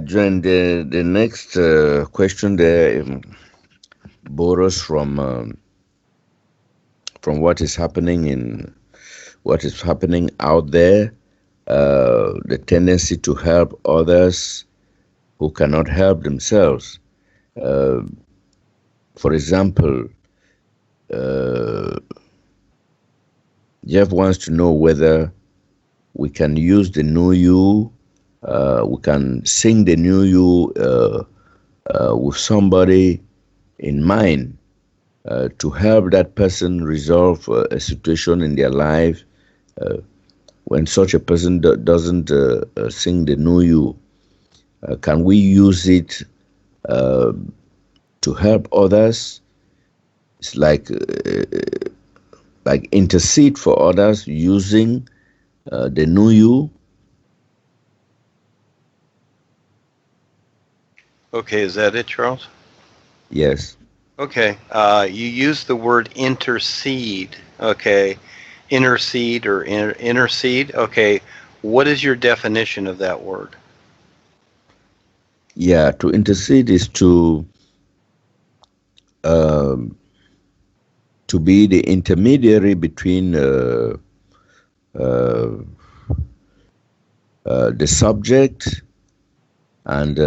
Duane, the next question there borrows from what is happening out there, the tendency to help others who cannot help themselves. Uh, for example, uh, Jeff wants to know whether we can use the new you, we can sing the new you with somebody in mind to help that person resolve a situation in their life uh, when such a person doesn't sing the new you. Can we use it uh, to help others? It's like intercede for others using the new you. Okay, is that it, Charles? Yes. Okay, you use the word intercede. Okay, intercede or intercede. Okay, what is your definition of that word? Yeah, to intercede is um, to be the intermediary between uh, the subject and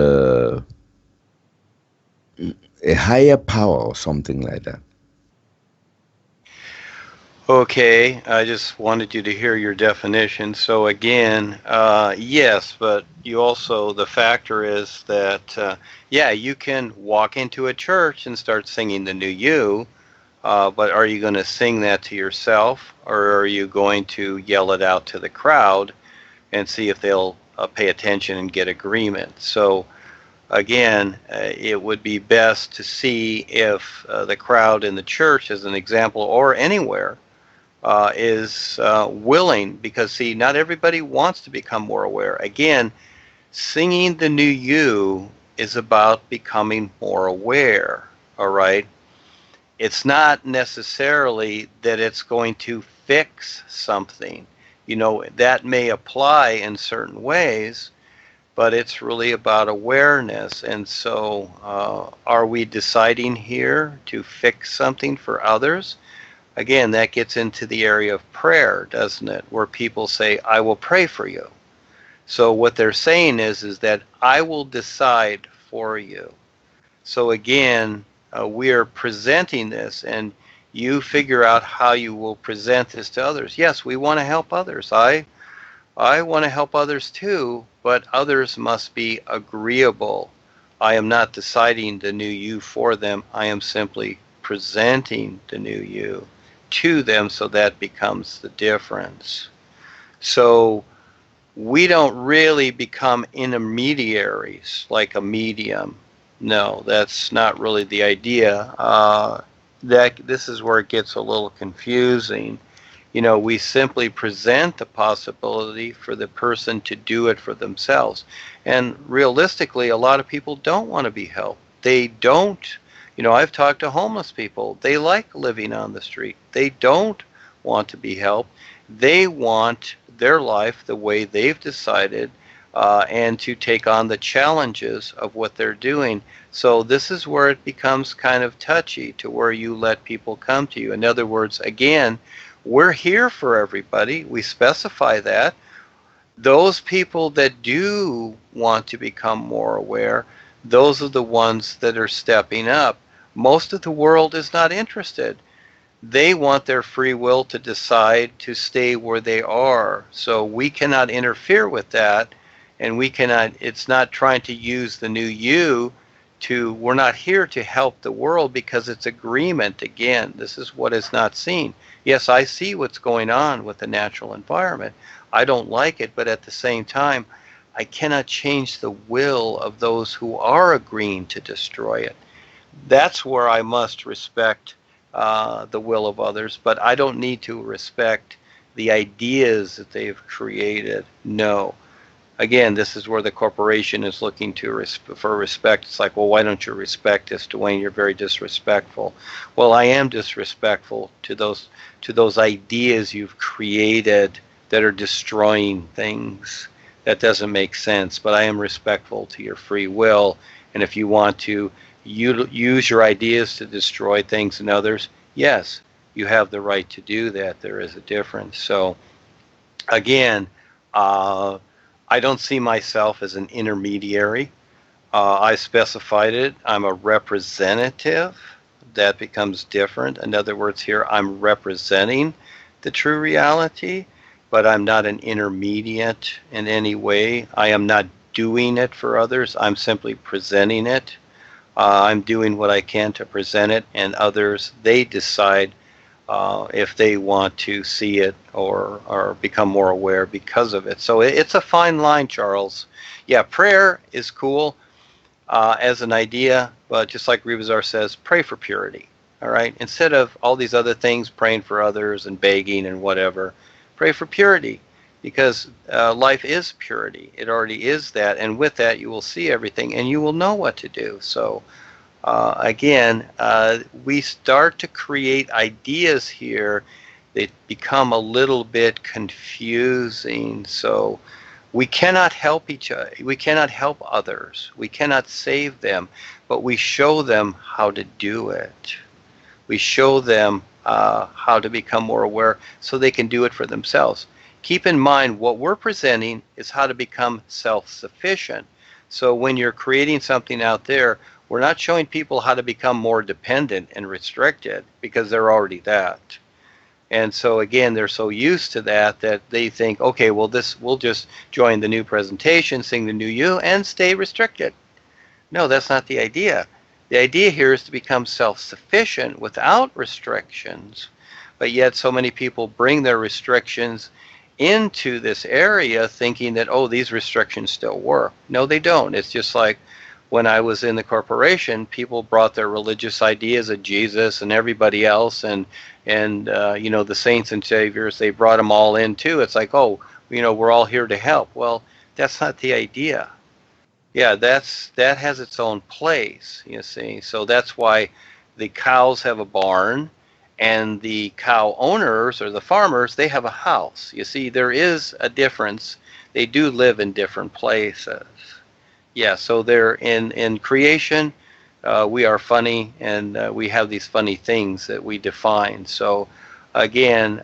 a higher power or something like that. Okay, I just wanted you to hear your definition. So again, yes, but you also, the factor is that, yeah, you can walk into a church and start singing the new you, but are you going to sing that to yourself, or are you going to yell it out to the crowd and see if they'll pay attention and get agreement? So again, it would be best to see if the crowd in the church, as an example, or anywhere, is willing, because see, not everybody wants to become more aware. Again, singing the new you is about becoming more aware, all right? It's not necessarily that it's going to fix something. You know, that may apply in certain ways, but it's really about awareness. And so, are we deciding here to fix something for others? Again, that gets into the area of prayer, doesn't it? Where people say, I will pray for you. So what they're saying is that I will decide for you. So again, we are presenting this, and you figure out how you will present this to others. Yes, we want to help others. I want to help others too, but others must be agreeable. I am not deciding the new you for them. I am simply presenting the new you to them, so that becomes the difference. So we don't really become intermediaries like a medium. No, that's not really the idea. That this is where it gets a little confusing. You know, we simply present the possibility for the person to do it for themselves. And realistically, a lot of people don't want to be helped. They don't. You know, I've talked to homeless people. They like living on the street. They don't want to be helped. They want their life the way they've decided, and to take on the challenges of what they're doing. So this is where it becomes kind of touchy, to where you let people come to you. In other words, again, we're here for everybody. We specify that. Those people that do want to become more aware, those are the ones that are stepping up. Most of the world is not interested. They want their free will to decide to stay where they are. So we cannot interfere with that, and we cannot, it's not trying to use the new you to, we're not here to help the world, because it's agreement. Again, this is what is not seen. Yes, I see what's going on with the natural environment. I don't like it, but at the same time, I cannot change the will of those who are agreeing to destroy it. That's where I must respect the will of others, but I don't need to respect the ideas that they've created. No. Again, this is where the corporation is looking to for respect. It's like, well, why don't you respect this, Duane? You're very disrespectful. Well, I am disrespectful to those ideas you've created that are destroying things. that doesn't make sense, but I am respectful to your free will. And if you want to use your ideas to destroy things and others, yes, you have the right to do that. There is a difference. So, again, uh, I don't see myself as an intermediary. I specified it. I'm a representative. That becomes different. In other words, here I'm representing the true reality, but I'm not an intermediate in any way. I am not doing it for others. I'm simply presenting it. I'm doing what I can to present it, and others, they decide if they want to see it or become more aware because of it. So it's a fine line, Charles. Yeah, prayer is cool as an idea, but just like Rebazar says, pray for purity. All right, instead of all these other things, praying for others and begging and whatever, pray for purity, because life is purity. It already is that, and with that, you will see everything, and you will know what to do. So again, we start to create ideas here that become a little bit confusing. So we cannot help each other. We cannot help others. We cannot save them, but we show them how to do it. We show them how to become more aware so they can do it for themselves. Keep in mind, what we're presenting is how to become self-sufficient. So when you're creating something out there, we're not showing people how to become more dependent and restricted, because they're already that. And so again, they're so used to that that they think, okay, well, this we'll just join the new presentation, sing the new you, and stay restricted. No, that's not the idea. The idea here is to become self-sufficient without restrictions. But yet so many people bring their restrictions into this area thinking that, oh, these restrictions still work. No, they don't. It's just like when I was in the corporation, people brought their religious ideas of Jesus and everybody else, and the saints and saviors, they brought them all in too. It's like, oh, we're all here to help. Well, that's not the idea. Yeah, that has its own place, you see. So that's why the cows have a barn, and the cow owners or the farmers, they have a house. You see, there is a difference. They do live in different places. Yeah, so they're in creation. We are funny, and we have these funny things that we define. So again,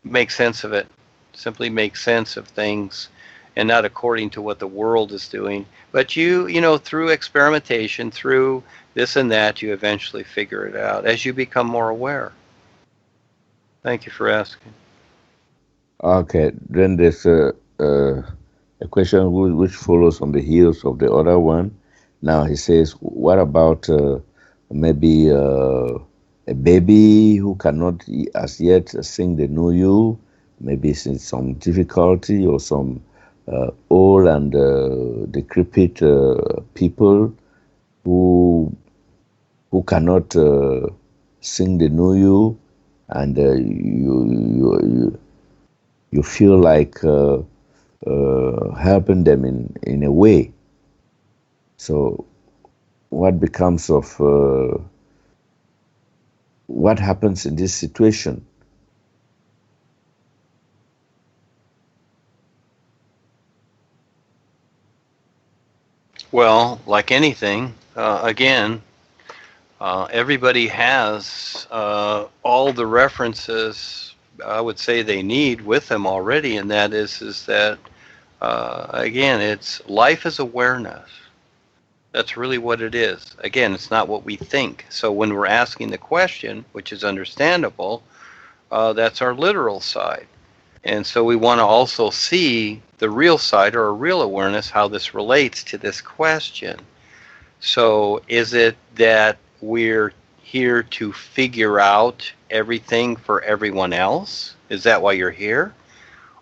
make sense of it. Simply make sense of things, and not according to what the world is doing. But through experimentation, through this and that, you eventually figure it out as you become more aware. Thank you for asking. Okay, then there's a question which follows on the heels of the other one. Now he says, what about maybe a baby who cannot as yet sing the new you, maybe since some difficulty, or some old and decrepit people who cannot sing the new you, and you feel like helping them in a way. So what becomes of what happens in this situation? Well, like anything, again, everybody has all the references I would say they need with them already, and that is that again, it's life is awareness. That's really what it is. Again, it's not what we think. So when we're asking the question, which is understandable, that's our literal side. And so we want to also see the real side, or a real awareness, how this relates to this question. So is it that we're here to figure out everything for everyone else? Is that why you're here?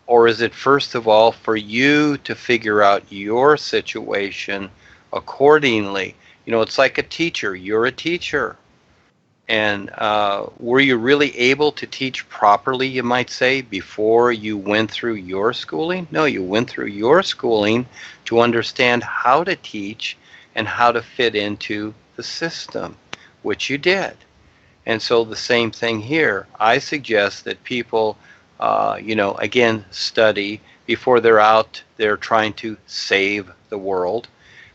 Or is it first of all for you to figure out your situation accordingly? It's like a teacher. You're a teacher. And were you really able to teach properly, you might say, before you went through your schooling? No, you went through your schooling to understand how to teach and how to fit into the system, which you did. And so the same thing here. I suggest that people, again, study. before they're out there trying to save the world.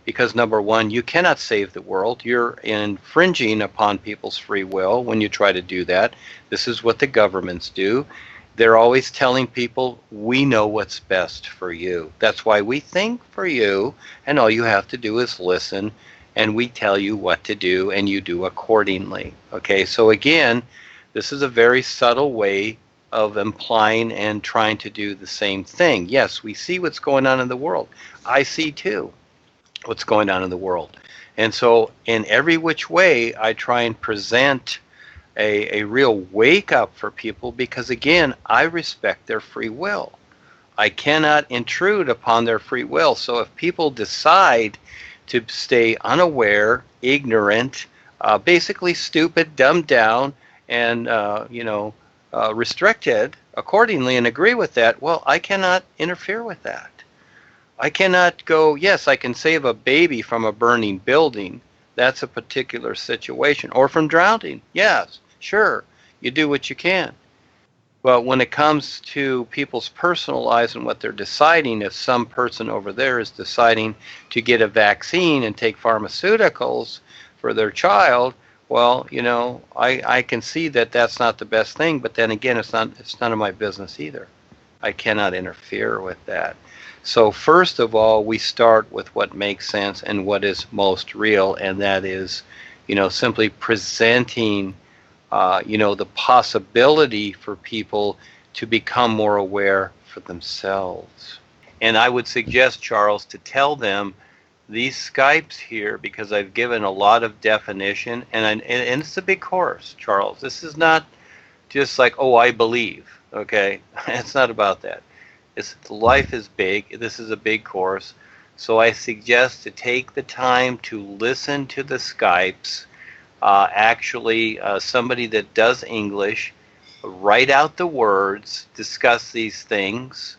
Because number one, you cannot save the world. You're infringing upon people's free will when you try to do that. This is what the governments do. They're always telling people, we know what's best for you. That's why we think for you, and all you have to do is listen, and we tell you what to do, and you do accordingly. Okay, so again, this is a very subtle way of implying and trying to do the same thing. Yes, we see what's going on in the world. I see too what's going on in the world. And so, in every which way, I try and present a real wake up for people because, again, I respect their free will. I cannot intrude upon their free will. So, if people decide to stay unaware, ignorant, basically stupid, dumbed down, and, restricted accordingly and agree with that, well, I cannot interfere with that. I cannot go, yes, I can save a baby from a burning building. That's a particular situation. Or from drowning. Yes, sure. You do what you can. But when it comes to people's personal lives and what they're deciding, if some person over there is deciding to get a vaccine and take pharmaceuticals for their child, well, I can see that that's not the best thing. But then again, it's none of my business either. I cannot interfere with that. So first of all, we start with what makes sense and what is most real, and that is, simply presenting, the possibility for people to become more aware for themselves. And I would suggest, Charles, to tell them these Skypes here, because I've given a lot of definition, and it's a big course, Charles. This is not just like, oh, I believe, okay? It's not about that. Life is big. This is a big course. So I suggest to take the time to listen to the Skypes. Somebody that does English, write out the words, discuss these things,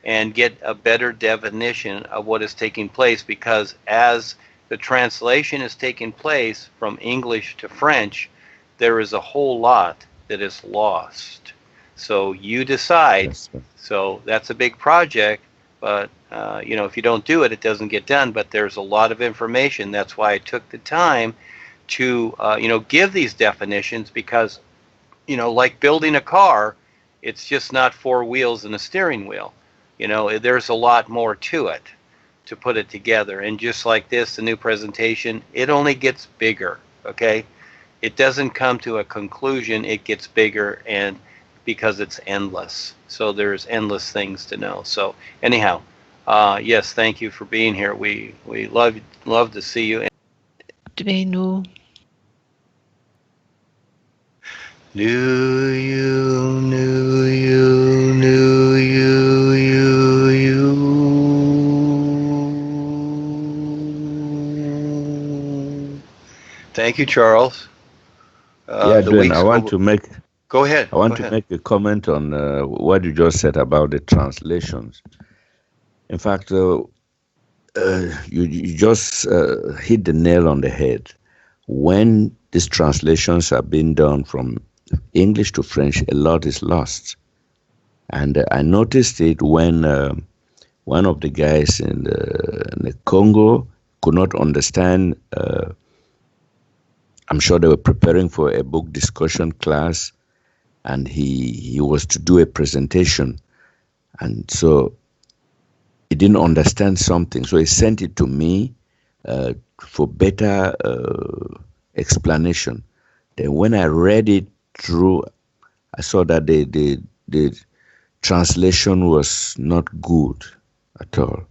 and get a better definition of what is taking place. Because as the translation is taking place from English to French, there is a whole lot that is lost. So you decide. Yes, sir. So that's a big project, but if you don't do it, it doesn't get done. But there's a lot of information. That's why I took the time to give these definitions, because like building a car, it's just not four wheels and a steering wheel. There's a lot more to it to put it together. And just like this, the new presentation, it only gets bigger. Okay, it doesn't come to a conclusion. It gets bigger, and because it's endless. So there's endless things to know. So anyhow, yes, thank you for being here. We love to see you. Duane, Knew you, knew you, knew you, you. Thank you, Charles. Yeah, The Duane, week's over. Go ahead. I want to make a comment on what you just said about the translations. In fact, you just hit the nail on the head. When these translations are being done from English to French, a lot is lost. And I noticed it when one of the guys in the Congo could not understand. I'm sure they were preparing for a book discussion class, and he was to do a presentation. And so he didn't understand something. So he sent it to me for better explanation. Then when I read it through, I saw that the translation was not good at all.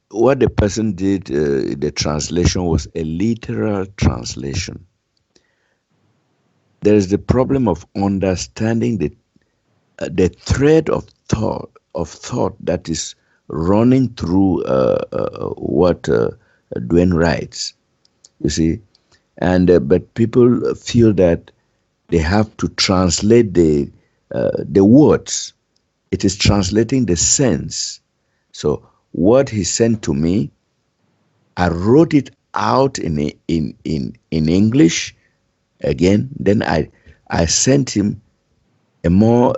What the person did, the translation was a literal translation. There is the problem of understanding the thread of thought that is running through what Duane writes. You see, and but people feel that they have to translate the words. It is translating the sense. So what he sent to me, I wrote it out in English again. Then I sent him a more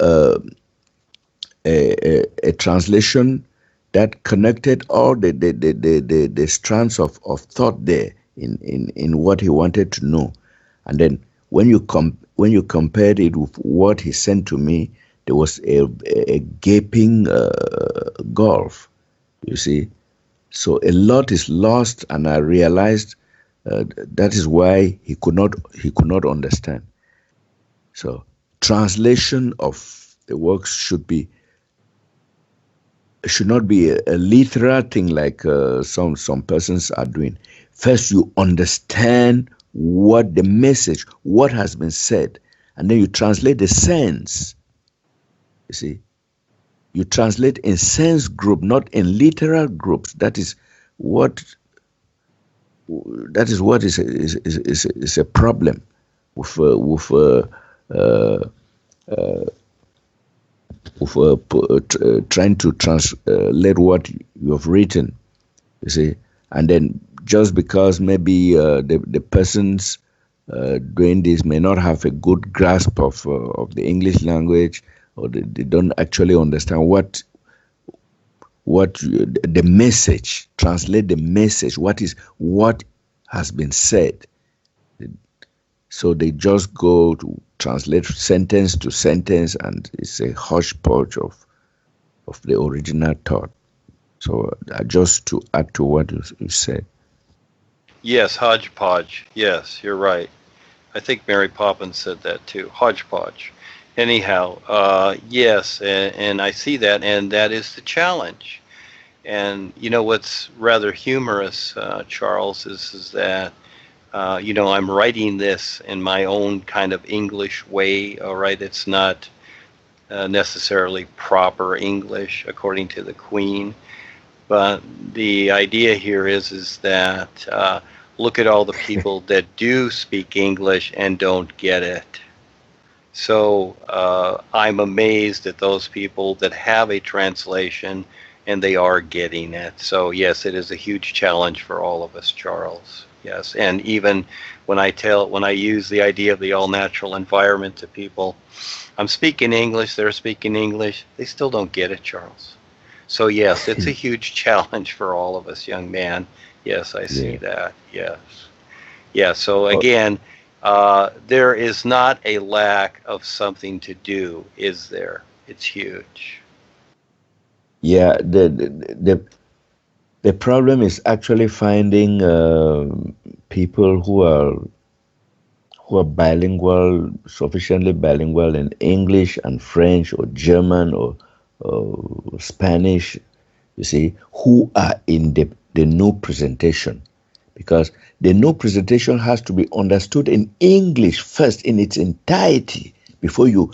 a translation that connected all the strands of thought there in what he wanted to know. And then when you compared it with what he sent to me, there was a gaping gulf, you see. So a lot is lost, and I realized that is why he could not understand. So translation of the works should not be a literal thing like some persons are doing. First, you understand what the message, what has been said, and then you translate the sense. You see, you translate in sense group, not in literal groups. What what is a problem uh, trying to translate what you have written. You see, and then just because maybe the persons doing this may not have a good grasp of the English language, or they don't actually understand the message. Translate the message. What has been said. So they just go to translate sentence to sentence, and it's a hodgepodge of the original thought. So just to add to what you said. Yes, hodgepodge. Yes, you're right. I think Mary Poppins said that too. Hodgepodge. Anyhow, yes, and I see that, and that is the challenge. And you know what's rather humorous, Charles, is that I'm writing this in my own kind of English way. All right, it's not necessarily proper English according to the Queen, but the idea here is that look at all the people that do speak English and don't get it. So I'm amazed at those people that have a translation and they are getting it. So yes, it is a huge challenge for all of us, Charles. Yes, and even when I use the idea of the all-natural environment to people, I'm speaking English, they're speaking English, they still don't get it, Charles. So yes, it's a huge challenge for all of us, young man. Yes, I see Yeah. that. Yes. Yeah, so Oh, again, there is not a lack of something to do, is there? It's huge. yeah. The problem is actually finding people who are bilingual, sufficiently bilingual in English and French or German or Spanish, you see, who are in the new presentation. Because the new presentation has to be understood in English first in its entirety before you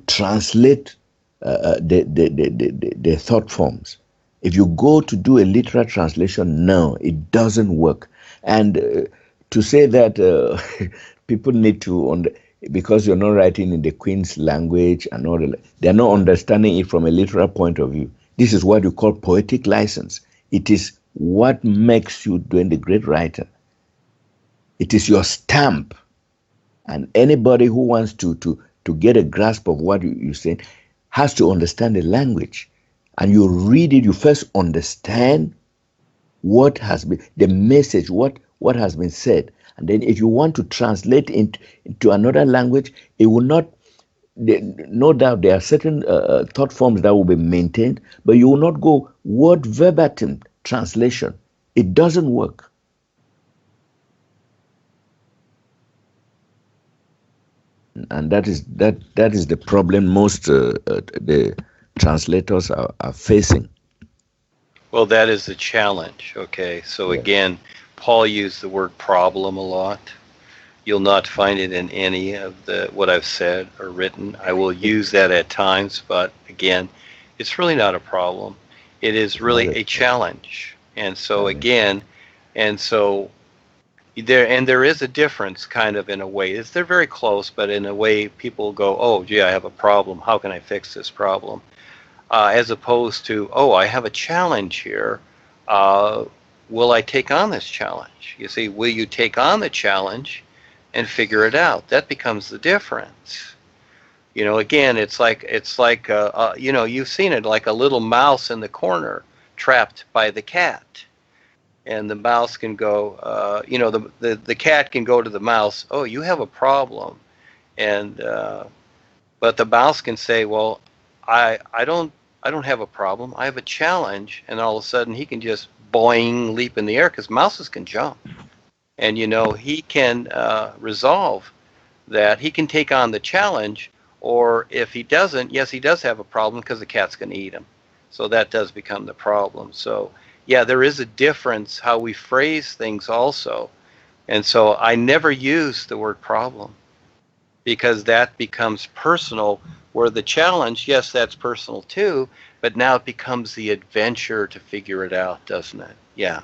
translate the thought forms. If you go to do a literal translation, no, it doesn't work. And to say that people need to because you're not writing in the Queen's language and all they're not understanding it from a literal point of view. This is what you call poetic license. It is what makes you doing the great writer. It is your stamp. And anybody who wants to get a grasp of what you're saying has to understand the language. And you read it, you first understand what has been the message, what has been said. And then if you want to translate into another language, it will not, no doubt there are certain thought forms that will be maintained, but you will not go word verbatim translation. It doesn't work. And that is the problem most the translators are facing. Well, that is the challenge, okay? So Yeah. again, Paul used the word problem a lot. You'll not find it in any of the what I've said or written. I will use that at times, but again, it's really not a problem. It is It's not really a a challenge. And so challenge. again, and so there is a difference kind of in a way. They're very close, but in a way people go, "Oh, gee, I have a problem. How can I fix this problem?" As opposed to, "Oh, I have a challenge here. Uh, will I take on this challenge?" You see, will you take on the challenge and figure it out? That becomes the difference. Again, it's like you've seen it, like a little mouse in the corner trapped by the cat. And the mouse can go, the cat can go to the mouse, oh, you have a problem. And, but the mouse can say, well, I don't have a problem. I have a challenge. And all of a sudden he can just boing, leap in the air, because mouses can jump. And, he can resolve that. He can take on the challenge, or if he doesn't, yes, he does have a problem because the cat's going to eat him. So that does become the problem. So, yeah, there is a difference how we phrase things also. And so I never use the word problem, because that becomes personal, where the challenge, yes, that's personal too, but now it becomes the adventure to figure it out, doesn't it? Yeah.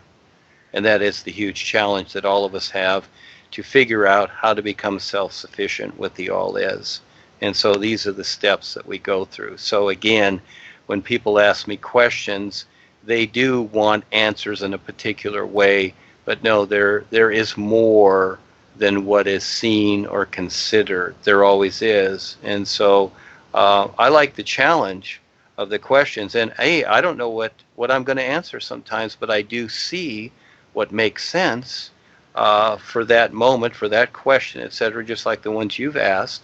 And that is the huge challenge that all of us have, to figure out how to become self-sufficient with the all is. And so these are the steps that we go through. So again, when people ask me questions, they do want answers in a particular way, but no, there is more than what is seen or considered. There always is. And so I like the challenge of the questions. And hey, I don't know what I'm going to answer sometimes, but I do see what makes sense for that moment, for that question, etc., just like the ones you've asked.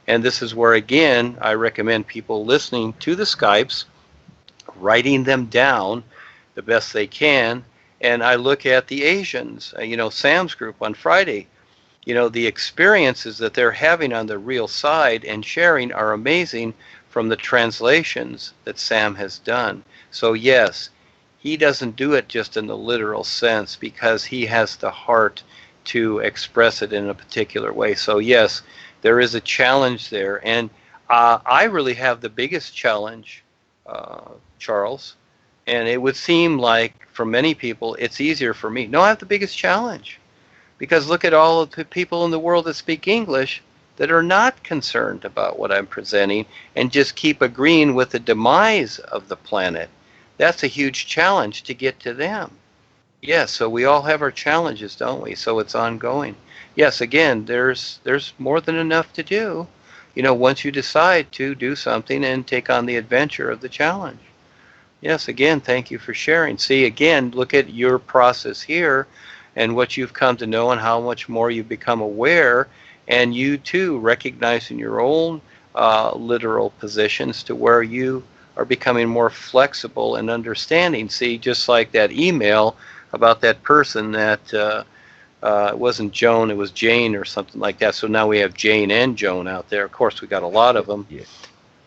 And this is where, again, I recommend people listening to the Skypes, writing them down the best they can. And I look at the Asians, Sam's group on Friday. The experiences that they're having on the real side and sharing are amazing from the translations that Sam has done. So yes, he doesn't do it just in the literal sense, because he has the heart to express it in a particular way. So yes, there is a challenge there. And I really have the biggest challenge, Charles. And it would seem like for many people, it's easier for me. No, I have the biggest challenge. Because look at all of the people in the world that speak English that are not concerned about what I'm presenting and just keep agreeing with the demise of the planet. That's a huge challenge to get to them. Yes, so we all have our challenges, don't we? So it's ongoing. Yes, again, there's more than enough to do, once you decide to do something and take on the adventure of the challenge. Yes, again, thank you for sharing. See, again, look at your process here and what you've come to know and how much more you've become aware, and you too recognizing your own literal positions to where you are becoming more flexible and understanding. See, just like that email about that person that it wasn't Joan, it was Jane or something like that. So now we have Jane and Joan out there. Of course, we got a lot of them. Yeah.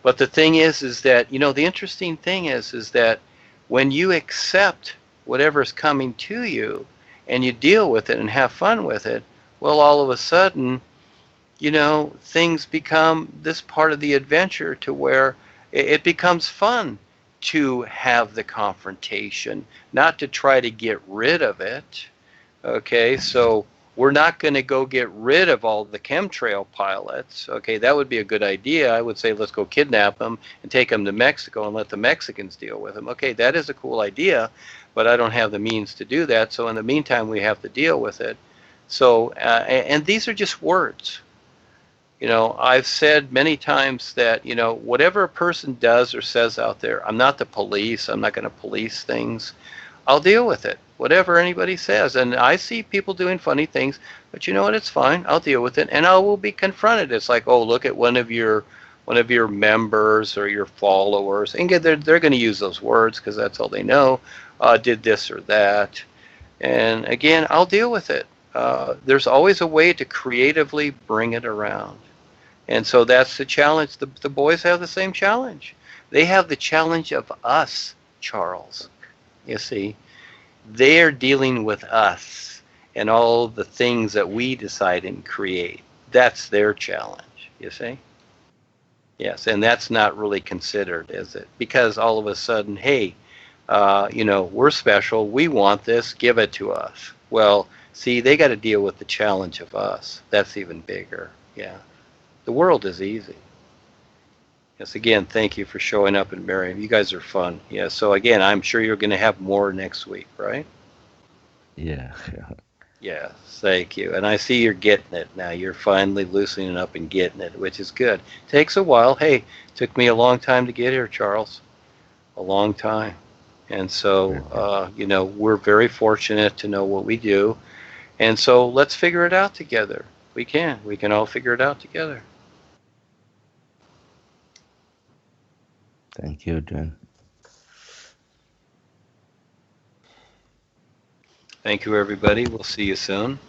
But the thing is that, the interesting thing is that when you accept whatever's coming to you and you deal with it and have fun with it, well, all of a sudden, things become this part of the adventure to where it becomes fun to have the confrontation, not to try to get rid of it. Okay, so we're not going to go get rid of all the chemtrail pilots. Okay, that would be a good idea. I would say let's go kidnap them and take them to Mexico and let the Mexicans deal with them. Okay, that is a cool idea, but I don't have the means to do that. So in the meantime, we have to deal with it. So, and these are just words. I've said many times that, whatever a person does or says out there, I'm not the police. I'm not going to police things. I'll deal with it, whatever anybody says. And I see people doing funny things, but you know what? It's fine. I'll deal with it, and I will be confronted. It's like, oh, look at one of your members or your followers, and they're going to use those words because that's all they know. Did this or that, and again, I'll deal with it. There's always a way to creatively bring it around. And so that's the challenge. The boys have the same challenge. They have the challenge of us, Charles. You see, they're dealing with us and all the things that we decide and create. That's their challenge, you see? Yes, and that's not really considered, is it? Because all of a sudden, hey, we're special. We want this. Give it to us. Well, see, they got to deal with the challenge of us. That's even bigger. Yeah. The world is easy. Yes, again, thank you for showing up and Miriam. You guys are fun. Yeah, so again, I'm sure you're going to have more next week, right? Yeah. Yes, thank you. And I see you're getting it now. You're finally loosening up and getting it, which is good. Takes a while. Hey, took me a long time to get here, Charles. A long time. And so, Mhm. we're very fortunate to know what we do. And so let's figure it out together. We can. We can all figure it out together. Thank you, Duane. Thank you, everybody. We'll see you soon.